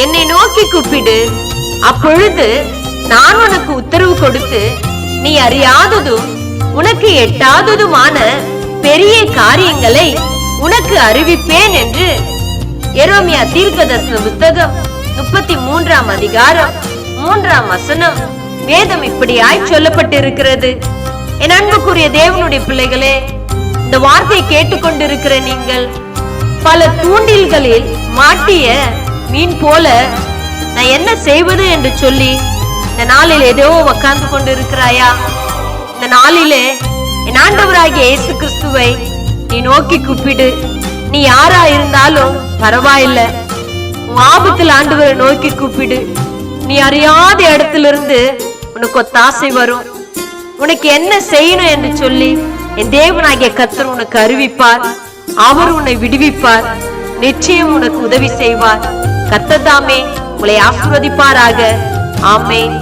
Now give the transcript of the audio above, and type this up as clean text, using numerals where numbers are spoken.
என்னை நோக்கி கூப்பிடு, அப்பொழுது நான் உனக்கு உத்தரவு கொடுத்து நீ அறியாததும் உனக்கு எட்டாததுமான பெரிய காரியங்களை உனக்கு அறிவிப்பேன் என்று எரேமியா தீர்க்கதரிசன புத்தகம் 33ஆம் அதிகாரம் 3ஆம் வசனம் வேதம் இப்படியாய் சொல்லப்பட்டிருக்கிறது. என் அன்புக்குரிய தேவனுடைய பிள்ளைகளே, இந்த வார்த்தையை கேட்டுக்கொண்டிருக்கிற நீங்கள் பல தூண்டில்களில் மாட்டிய மீன் போல நான் என்ன செய்வது என்று சொல்லி இந்த நாளில் ஏதோ உட்கார்ந்து கொண்டிருக்கிறாயா? இந்த நாளிலே என் ஆண்டவராகிய இயேசு கிறிஸ்துவை நீ நோக்கி கூப்பிடு. நீ யாரா இருந்தாலும் பரவாயில்லை, உன் ஆபத்தில் ஆண்டவரை நோக்கி கூப்பிடு. நீ அறியாத இடத்திலிருந்து உனக்கு ஒத்தாசை வரும். உனக்கு என்ன செய்யணும் என்று சொல்லி என் தேவனாகிய கர்த்தர் உனக்கு அறிவிப்பார். அவர் உன்னை விடுவிப்பார். நிச்சயம் உனக்கு உதவி செய்வார். கர்த்தர் தாமே உங்களை ஆசீர்வதிப்பாராக. ஆமென்.